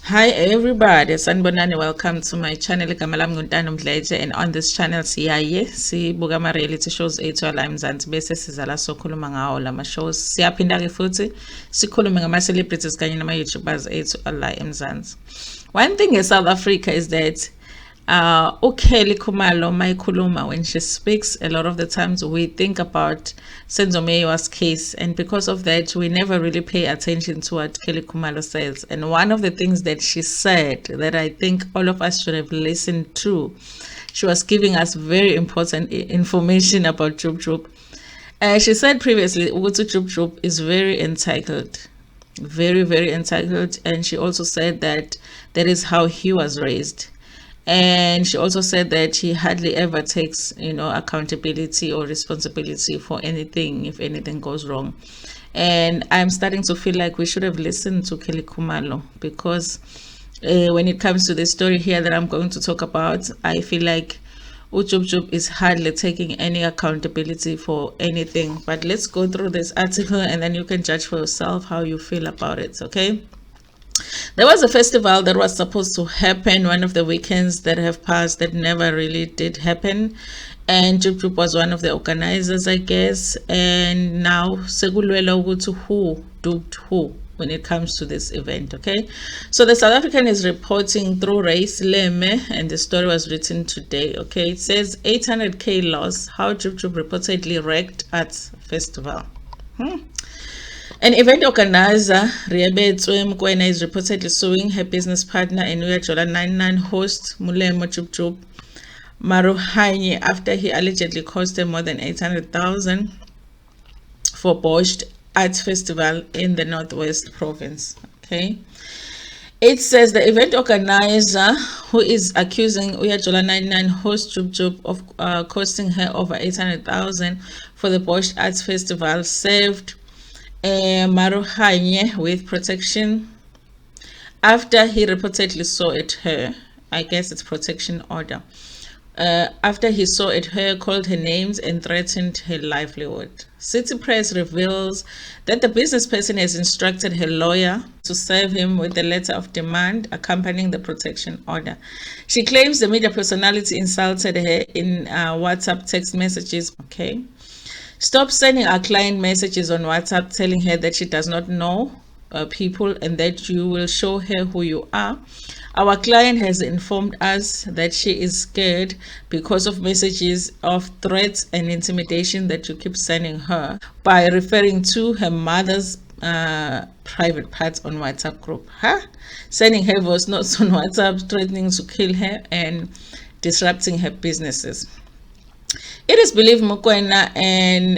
Hi everybody, sanibonani, welcome to my channel. Igama lami nguNtando Mdletshe, and on this channel sibuka ama reality shows ethu ala eMzansi bese siza la sokhuluma ngawo lama shows. Siyaphinda ke futhi sikhulume ngama celebrities kanye nama YouTubers ethu ala eMzansi. One thing in South Africa is that Kelly Khumalo Maikuluma, when she speaks, a lot of the times we think about Senzo Meyo's case, and because of that, we never really pay attention to what Kelly Khumalo says. And one of the things that she said that I think all of us should have listened to, she was giving us very important information about Jub Jub. She said previously, Ugutu Jub Jub is very entitled. Very, very entitled. And she also said that is how he was raised. And she also said that he hardly ever takes, accountability or responsibility for anything if anything goes wrong. And I'm starting to feel like we should have listened to Kelly Khumalo, because when it comes to the story here that I'm going to talk about, I feel like Jub Jub is hardly taking any accountability for anything. But let's go through this article and then you can judge for yourself how you feel about it, okay? There was a festival that was supposed to happen one of the weekends that have passed that never really did happen, and Jub Jub was one of the organizers, I guess. And now sekulwela ukuthi who duped who when it comes to this event. Okay, so the South African is reporting through Race Leme, and the story was written today. Okay, it says 800k loss, how Jub Jub reportedly wrecked at festival. An event organizer, Riabetswe Mkwena, is reportedly suing her business partner and Uyajola 99 host, Mulemo Jub Jub Maruhanye, after he allegedly cost her more than 800,000 for botched art festival in the Northwest province. Okay. It says the event organizer, who is accusing Uyajola 99 host Jub Jub of costing her over 800,000 for the botched arts festival, served Maruhanye with protection after he reportedly saw at her. I guess it's protection order. After he saw at her, called her names and threatened her livelihood. City Press reveals that the business person has instructed her lawyer to serve him with a letter of demand accompanying the protection order. She claims the media personality insulted her in WhatsApp text messages. Okay. Stop sending our client messages on WhatsApp telling her that she does not know people and that you will show her who you are. Our client has informed us that she is scared because of messages of threats and intimidation that you keep sending her by referring to her mother's private parts on WhatsApp group. Sending her voice notes on WhatsApp, threatening to kill her and disrupting her businesses. It is believed Mokoena and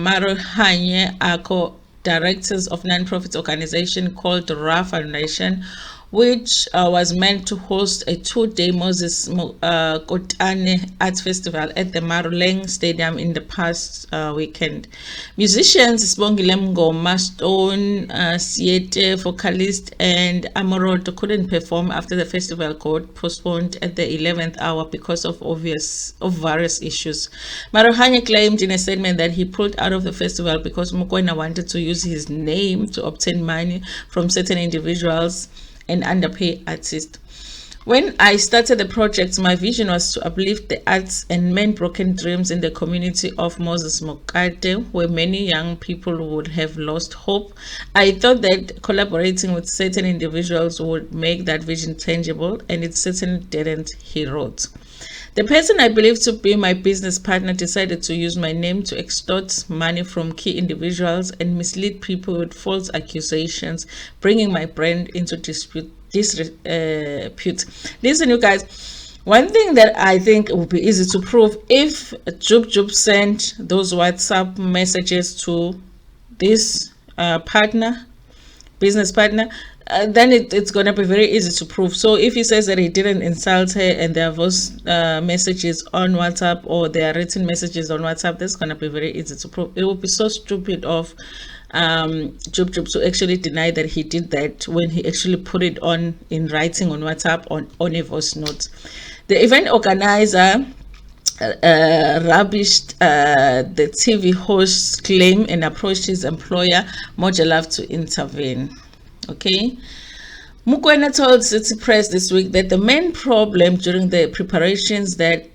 Maruhanye are co-directors of non-profit organization called Ra Foundation, which was meant to host a 2-day Moses Kotane Arts Festival at the Maruleng Stadium in the past weekend. Musicians Sibongile Mngoma, Stone, Siete, vocalist, and Amoroto couldn't perform after the festival got postponed at the 11th hour because of various issues. Maruhanye claimed in a statement that he pulled out of the festival because Mokoena wanted to use his name to obtain money from certain individuals and underpay artists. When I started the project, my vision was to uplift the arts and mend broken dreams in the community of Moses Mokate, where many young people would have lost hope. I thought that collaborating with certain individuals would make that vision tangible, and it certainly didn't, he wrote. The person I believe to be my business partner decided to use my name to extort money from key individuals and mislead people with false accusations, bringing my brand into disrepute. Listen, you guys, one thing that I think would be easy to prove, if Jub Jub sent those WhatsApp messages to this business partner, then it's going to be very easy to prove. So if he says that he didn't insult her and there are voice messages on WhatsApp or there are written messages on WhatsApp, that's going to be very easy to prove. It would be so stupid of Jub Jub to actually deny that he did that when he actually put it on in writing on WhatsApp on a voice note. The event organizer rubbished the TV host's claim and approached his employer, Mojalove, to intervene. Okay. Mokoena told City Press this week that the main problem during the preparations that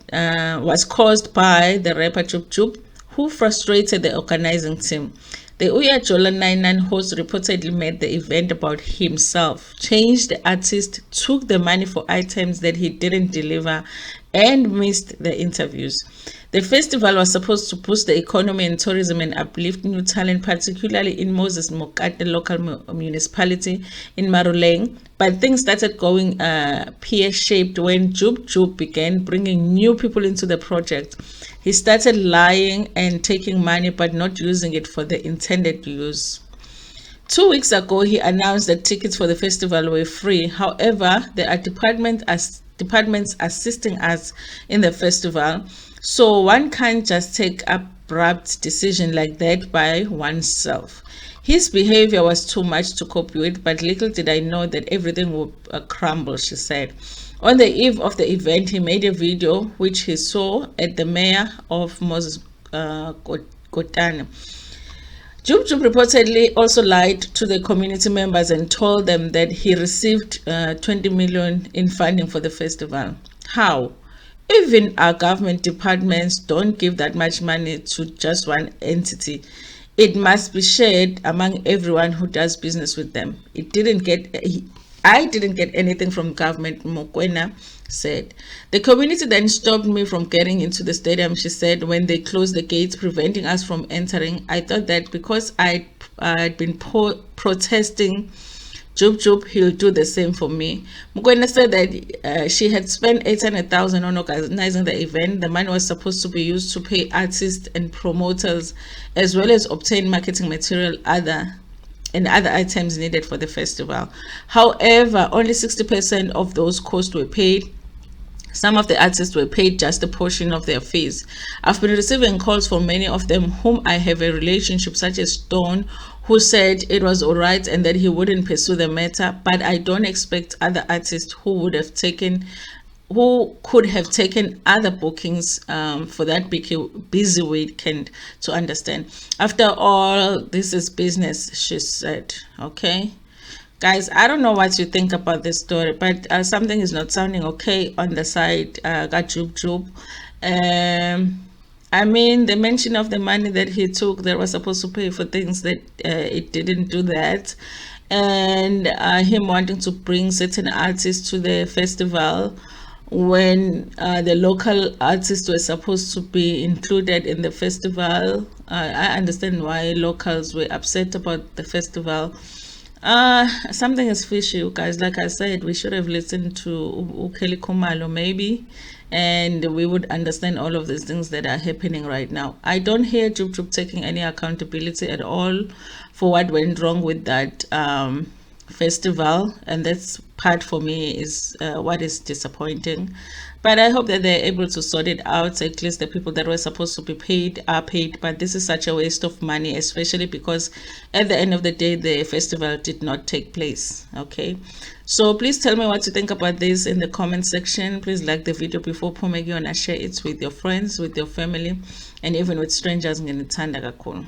was caused by the rapper Jub Jub, who frustrated the organizing team. The Uya Jola 99 host reportedly made the event about himself, changed the artist, took the money for items that he didn't deliver, and missed the interviews. The festival was supposed to boost the economy and tourism and uplift new talent, particularly in Moses Mokat, the local municipality in Maruleng. But things started going pear-shaped when Jub Jub began bringing new people into the project. He started lying and taking money but not using it for the intended use. 2 weeks ago, he announced that tickets for the festival were free. However, there are departments assisting us in the festival, so one can't just take abrupt decision like that by oneself. His behavior was too much to cope with, but little did I know that everything would crumble, she said. On the eve of the event, he made a video which he saw at the mayor of Moses Kotane. Jub Jub reportedly also lied to the community members and told them that he received 20 million in funding for the festival. How? Even our government departments don't give that much money to just one entity. It must be shared among everyone who does business with them. I didn't get anything from government, Mokoena said. The community then stopped me from getting into the stadium, she said, when they closed the gates, preventing us from entering. I thought that because I'd been protesting Jub Jub, he'll do the same for me. Mokoena said that she had spent 800,000 on organizing the event. The money was supposed to be used to pay artists and promoters, as well as obtain marketing material and other items needed for the festival. However, only 60% of those costs were paid. Some of the artists were paid just a portion of their fees. I've been receiving calls from many of them whom I have a relationship, such as Stone, who said it was all right and that he wouldn't pursue the matter, but I don't expect other artists who could have taken other bookings for that busy weekend to understand. After all, this is business, she said. Okay, guys, I don't know what you think about this story, but something is not sounding okay on the side. Got Jub Jub. I mean, the mention of the money that he took that was supposed to pay for things that it didn't do that, and him wanting to bring certain artists to the festival when the local artists were supposed to be included in the festival. I understand why locals were upset about the festival. Something is fishy, you guys. Like I said, we should have listened to Khumalo maybe, and we would understand all of these things that are happening right now. I don't hear Jub Jub taking any accountability at all for what went wrong with that festival, and that's part for me is what is disappointing. But I hope that they're able to sort it out. At least the people that were supposed to be paid are paid. But this is such a waste of money, especially because at the end of the day, the festival did not take place. Okay, so please tell me what you think about this in the comment section. Please like the video before Pomegi and share it with your friends, with your family, and even with strangers. Ntando kakhulu.